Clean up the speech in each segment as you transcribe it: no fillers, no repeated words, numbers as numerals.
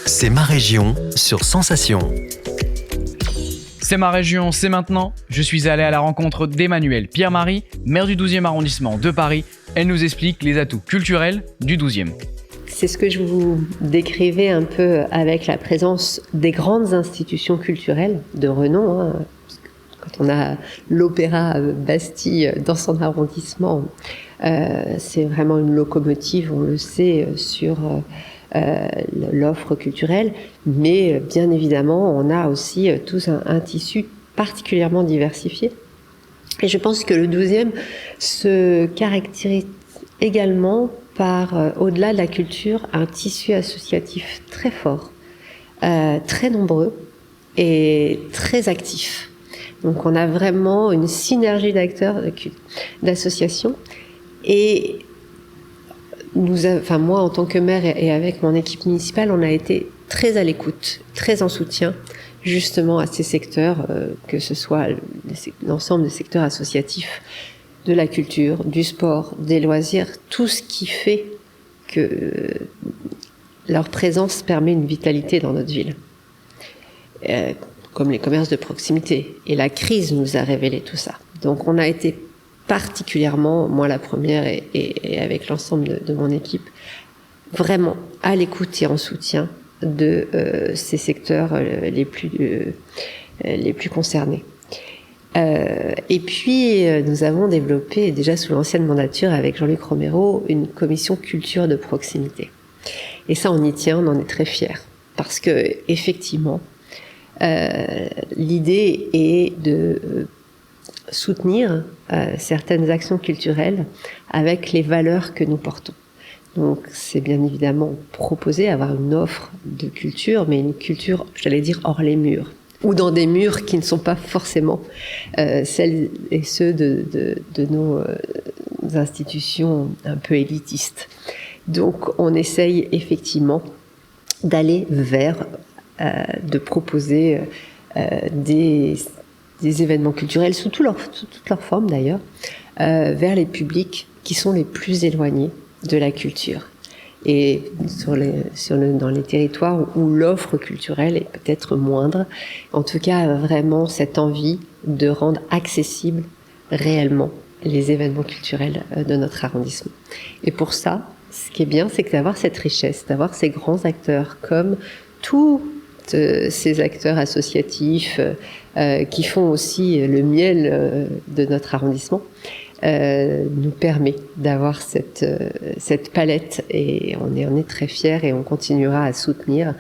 C'est ma région sur Sensation. C'est ma région, c'est maintenant. Je suis allé à la rencontre d'Emmanuelle Pierre-Marie, maire du 12e arrondissement de Paris. Elle nous explique les atouts culturels du 12e. C'est ce que je vous décrivais un peu avec la présence des grandes institutions culturelles de renom. Quand on a l'Opéra Bastille dans son arrondissement, c'est vraiment une locomotive, on le sait, sur l'offre culturelle. Mais bien évidemment, on a aussi tous un tissu particulièrement diversifié. Et je pense que le 12e se caractérise également par, au-delà de la culture, un tissu associatif très fort, très nombreux et très actif. Donc on a vraiment une synergie d'acteurs, d'associations. Et moi, en tant que maire et avec mon équipe municipale, on a été très à l'écoute, très en soutien justement à ces secteurs, que ce soit l'ensemble des secteurs associatifs, de la culture, du sport, des loisirs, tout ce qui fait que leur présence permet une vitalité dans notre ville, comme les commerces de proximité. Et la crise nous a révélé tout ça. Donc on a été particulièrement, moi la première et avec l'ensemble de mon équipe, vraiment à l'écoute et en soutien de ces secteurs les plus concernés. Et puis, nous avons développé, déjà sous l'ancienne mandature avec Jean-Luc Romero, une commission culture de proximité. Et ça, on y tient, on en est très fiers. Parce que, effectivement, l'idée est de soutenir certaines actions culturelles avec les valeurs que nous portons. Donc, c'est bien évidemment proposer, avoir une offre de culture, mais une culture, j'allais dire, hors les murs. Ou dans des murs qui ne sont pas forcément celles et ceux de nos institutions un peu élitistes. Donc on essaye effectivement d'aller vers, de proposer des événements culturels sous toutes leurs formes d'ailleurs, vers les publics qui sont les plus éloignés de la culture. Et dans les territoires où l'offre culturelle est peut-être moindre, en tout cas vraiment cette envie de rendre accessibles réellement les événements culturels de notre arrondissement. Et pour ça, ce qui est bien, c'est d'avoir cette richesse, d'avoir ces grands acteurs comme tous ces acteurs associatifs qui font aussi le miel de notre arrondissement. Nous permet d'avoir cette palette et on est très fiers et on continuera à soutenir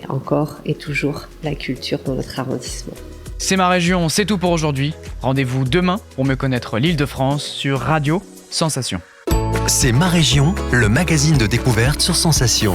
encore et toujours la culture dans notre arrondissement. C'est ma région, c'est tout pour aujourd'hui. Rendez-vous demain pour mieux connaître l'Île-de-France sur Radio Sensation. C'est ma région, le magazine de découverte sur Sensation.